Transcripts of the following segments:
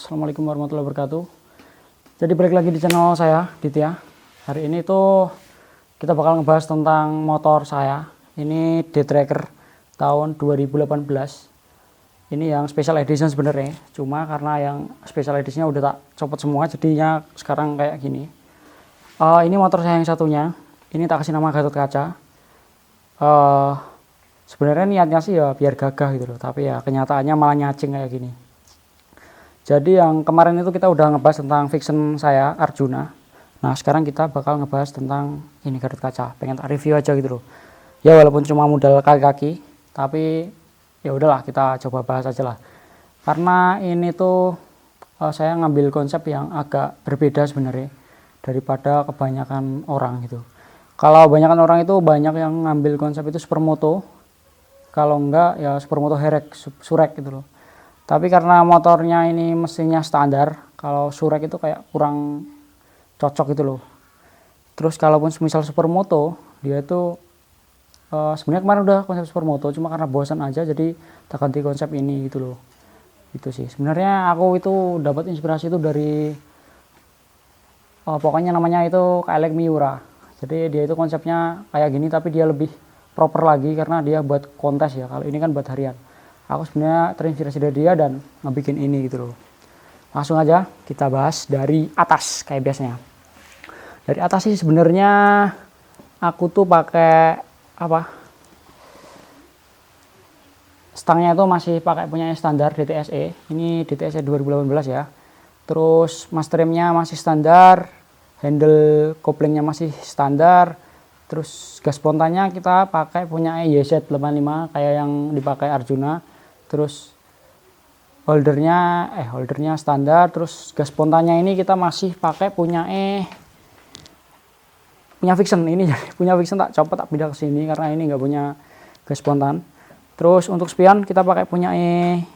Assalamualaikum warahmatullahi wabarakatuh. Jadi balik lagi di channel saya, Ditya. Hari ini tuh kita bakal ngebahas tentang motor saya. Ini D-Tracker tahun 2018. Ini yang special edition sebenarnya. Cuma karena yang special editionnya udah tak copot semua, jadinya sekarang kayak gini. Ini motor saya yang satunya. Ini tak kasih nama Gatot Kaca. Sebenarnya niatnya sih ya biar gagah gitu loh, tapi ya kenyataannya malah nyacing kayak gini. Jadi yang kemarin itu kita udah ngebahas tentang fiction saya Arjuna. Nah sekarang kita bakal ngebahas tentang ini Gatot Kaca. Pengen review aja gitu loh. Ya walaupun cuma modal kaki-kaki, tapi ya udahlah kita coba bahas aja lah. Karena ini tuh saya ngambil konsep yang agak berbeda sebenarnya daripada kebanyakan orang gitu. Kalau kebanyakan orang itu banyak yang ngambil konsep itu supermoto. Kalau enggak ya supermoto herek, surek gitu loh. Tapi karena motornya ini mesinnya standar, kalau surek itu kayak kurang cocok gitu loh. Terus kalaupun misal supermoto, dia itu sebenarnya kemarin udah konsep supermoto, cuma karena bosan aja jadi tak ganti konsep ini gitu loh. Itu sih. Sebenarnya aku itu dapat inspirasi itu dari pokoknya namanya itu Kailek Miura. Jadi dia itu konsepnya kayak gini tapi dia lebih proper lagi karena dia buat kontes ya. Kalau ini kan buat harian. Aku sebenarnya terinspirasi dari dia dan ngebikin ini gitu loh. Langsung aja kita bahas dari atas kayak biasanya. Dari atas sih sebenarnya aku tuh pakai apa? Stangnya itu masih pakai punya standar DTSE. Ini DTSE 2018 ya. Terus masteremnya masih standar, handle couplingnya masih standar. Terus gas spontannya kita pakai punya YZ85 kayak yang dipakai Arjuna. Terus holdernya standar. Terus gas spontannya ini kita masih pakai punya Fiction ini. Punya Fiction tak copot tak pindah ke sini karena ini nggak punya gas spontan. Terus untuk spion kita pakai punya ini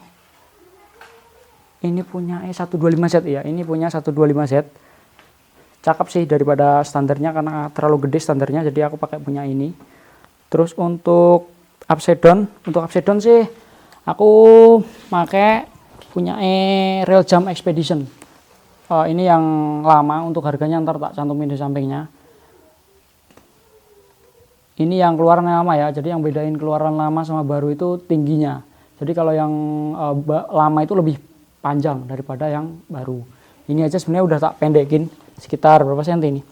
punya 125Z ya. Ini punya 125Z. Cakep sih daripada standarnya karena terlalu gede standarnya, jadi aku pakai punya ini. Terus untuk upside down sih aku pakai punya Rail Jump Expedition. Ini yang lama, untuk harganya ntar tak cantumin di sampingnya. Ini yang keluaran lama ya, jadi yang bedain keluaran lama sama baru itu tingginya. Jadi kalau yang lama itu lebih panjang daripada yang baru. Ini aja sebenarnya udah tak pendekin sekitar berapa senti ini?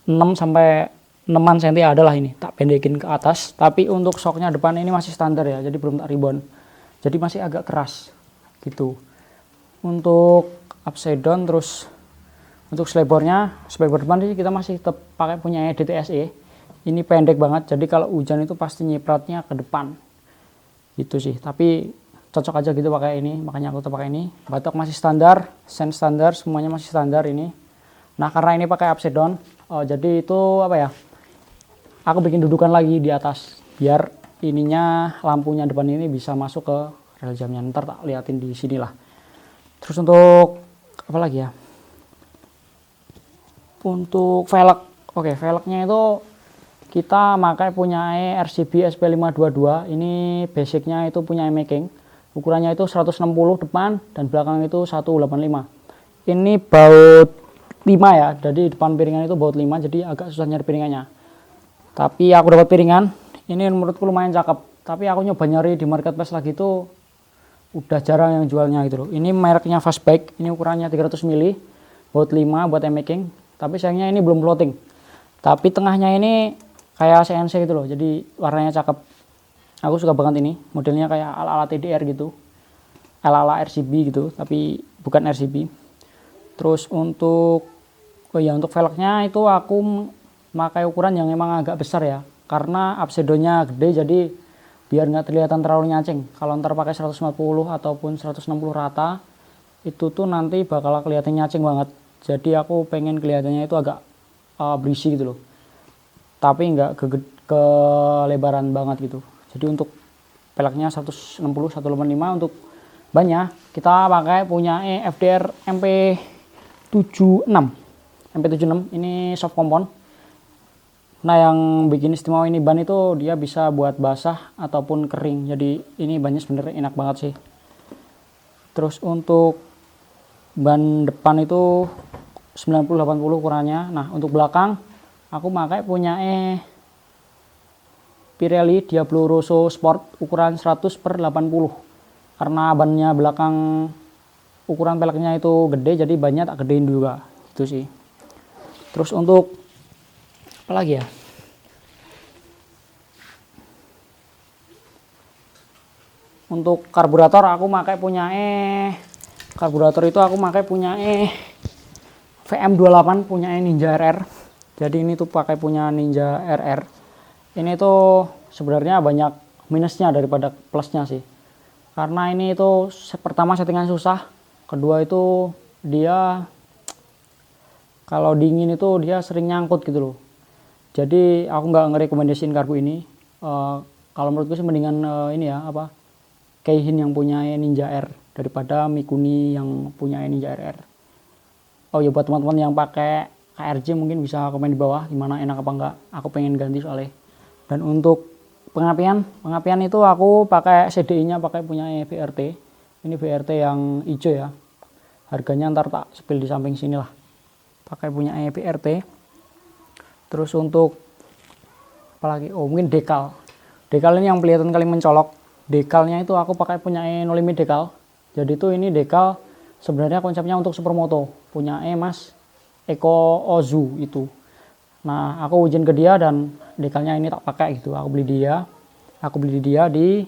6 sampai 6 senti adalah ini, tak pendekin ke atas. Tapi untuk shocknya depan ini masih standar ya, jadi belum tak ribon. Jadi masih agak keras gitu. Untuk upside down, terus untuk slebor depan sih kita masih tetap pakai punya DTSE. Ini pendek banget, jadi kalau hujan itu pasti nyipratnya ke depan gitu sih. Tapi cocok aja gitu pakai ini, makanya aku tetap pakai ini. Batok masih standar, sen standar, semuanya masih standar ini. Nah karena ini pakai upside down, jadi itu apa ya, aku bikin dudukan lagi di atas biar ininya lampunya depan ini bisa masuk ke rel jamnya. Ntar tak liatin di sini lah. Terus untuk apa lagi ya, untuk velg, oke, velgnya itu kita pakai punya RCB SP522. Ini basicnya itu punya Making. Ukurannya itu 160 depan dan belakang itu 185. Ini baut 5 ya, jadi depan piringan itu baut 5, jadi agak susah nyari piringannya. Tapi aku dapat piringan, ini menurutku lumayan cakep. Tapi aku nyoba nyari di marketplace lagi itu udah jarang yang jualnya gitu loh. Ini mereknya Fastback, ini ukurannya 300 mili, baut 5 buat making. Tapi sayangnya ini belum floating. Tapi tengahnya ini kayak CNC gitu loh, jadi warnanya cakep. Aku suka banget ini, modelnya kayak ala-ala TDR gitu, ala-ala RCB gitu, tapi bukan RCB. Terus untuk untuk velgnya itu aku pakai ukuran yang emang agak besar ya, karena upside-nya gede, jadi biar nggak kelihatan terlalu nyacing. Kalau ntar pakai 150 ataupun 160 rata, itu tuh nanti bakal kelihatan nyacing banget. Jadi aku pengen kelihatannya itu agak berisi gitu loh, tapi nggak kelebaran banget gitu. Jadi untuk peleknya 160 185, untuk bannya kita pakai punya FDR MP76. MP76 ini soft compound. Nah yang bikin istimewa ini ban itu dia bisa buat basah ataupun kering. Jadi ini bannya sebenarnya enak banget sih. Terus untuk ban depan itu 90-80 ukurannya. Nah untuk belakang aku pakai punya Pirelli Diablo Rosso Sport ukuran 100/80, karena bannya belakang ukuran peleknya itu gede, jadi bannya tak gedein juga gitu sih. Terus untuk apa lagi ya, untuk karburator aku pakai punya karburator itu aku pakai punya VM28 punya Ninja RR. Jadi ini tuh pakai punya Ninja RR. Ini tuh sebenarnya banyak minusnya daripada plusnya sih. Karena ini itu pertama settingan susah, kedua itu dia kalau dingin itu dia sering nyangkut gitu loh. Jadi aku nggak ngerekomendasiin karbu ini. Kalau menurutku sih mendingan ini ya apa, Keihin yang punya Ninja R daripada Mikuni yang punya Ninja RR. Oh ya, buat teman-teman yang pakai KRJ mungkin bisa komen di bawah gimana, enak apa enggak. Aku pengen ganti soalnya. Dan untuk pengapian itu aku pakai CDI-nya pakai punya BRT. Ini BRT yang hijau ya. Harganya ntar tak spill di samping sini lah. Pakai punya BRT. Terus untuk apalagi, oh mungkin dekal. Dekal ini yang kelihatan kali mencolok. Dekalnya itu aku pakai punya No Limit dekal. Jadi itu ini dekal sebenarnya konsepnya untuk supermoto, punya Mas Eko Ozu itu. Nah aku izin ke dia dan dekalnya ini tak pakai gitu. Aku beli dia di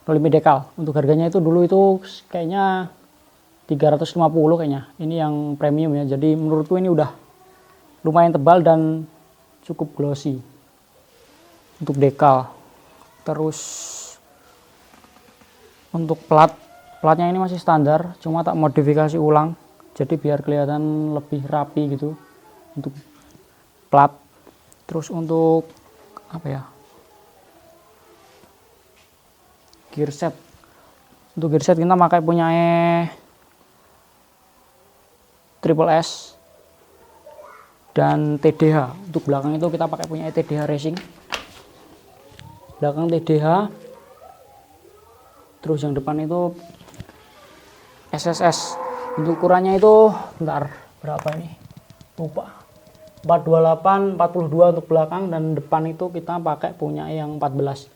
No Limit dekal. Untuk harganya itu dulu itu kayaknya 350 kayaknya. Ini yang premium ya. Jadi menurutku ini udah lumayan tebal dan cukup glossy untuk dekal. Terus untuk platnya ini masih standar, cuma tak modifikasi ulang jadi biar kelihatan lebih rapi gitu untuk plat. Terus untuk apa ya, gear set. Untuk gear set kita pakai punya Triple S dan TDH. Untuk belakang itu kita pakai punya TDH Racing, belakang TDH. Terus yang depan itu SSS. Untuk ukurannya itu bentar, berapa ini lupa, 428 42 untuk belakang, dan depan itu kita pakai punya yang 14.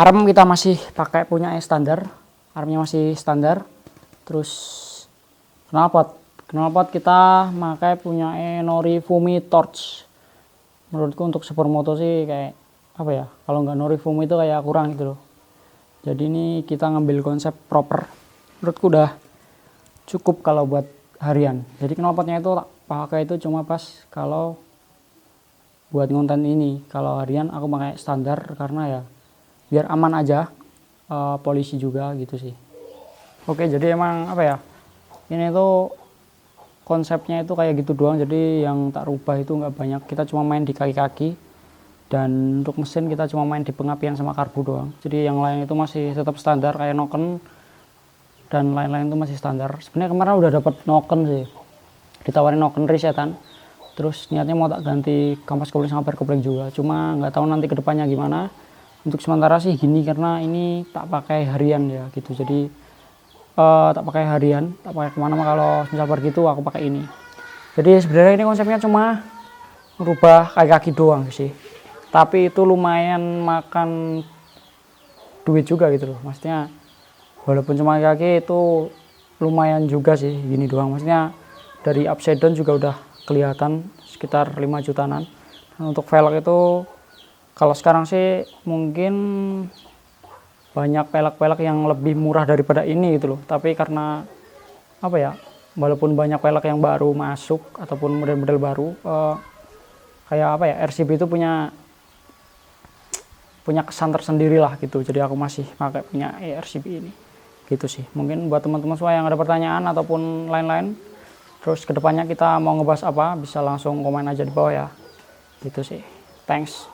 Arm kita masih pakai punya standar, armnya masih standar. Terus knalpot kita pakai punya Norifumi Torch. Menurutku untuk supermoto sih kayak apa ya, kalau nggak Norifumi itu kayak kurang gitu loh. Jadi ini kita ngambil konsep proper, menurutku udah cukup kalau buat harian. Jadi knalpotnya itu tak pakai itu cuma pas kalau buat konten ini. Kalau harian aku pakai standar karena ya biar aman aja, polisi juga gitu sih. Oke, jadi emang apa ya, ini tuh konsepnya itu kayak gitu doang. Jadi yang tak rubah itu nggak banyak, kita cuma main di kaki-kaki. Dan untuk mesin kita cuma main di pengapian sama karbu doang. Jadi yang lain itu masih tetap standar kayak noken dan lain-lain itu masih standar. Sebenarnya kemarin udah dapat noken sih, ditawarin noken resetan. Terus niatnya mau tak ganti kampas kopling sama kopling juga. Cuma nggak tahu nanti kedepannya gimana. Untuk sementara sih gini karena ini tak pakai harian ya gitu. Jadi tak pakai harian, tak pakai kemana-mana. Kalau misal pergi itu aku pakai ini. Jadi sebenarnya ini konsepnya cuma merubah kaki-kaki doang sih. Tapi itu lumayan makan duit juga gitu loh. Maksudnya walaupun cuma kaki itu lumayan juga sih gini doang. Maksudnya dari upside down juga udah kelihatan sekitar 5 jutaan. Dan untuk velg itu kalau sekarang sih mungkin banyak velg-velg yang lebih murah daripada ini gitu loh. Tapi karena apa ya, walaupun banyak velg yang baru masuk ataupun model-model baru, kayak apa ya, RCB itu punya kesan tersendiri lah gitu. Jadi aku masih pakai punya RCB ini gitu sih. Mungkin buat teman-teman semua yang ada pertanyaan ataupun lain-lain, terus kedepannya kita mau ngebahas apa, bisa langsung komen aja di bawah ya gitu sih. Thanks.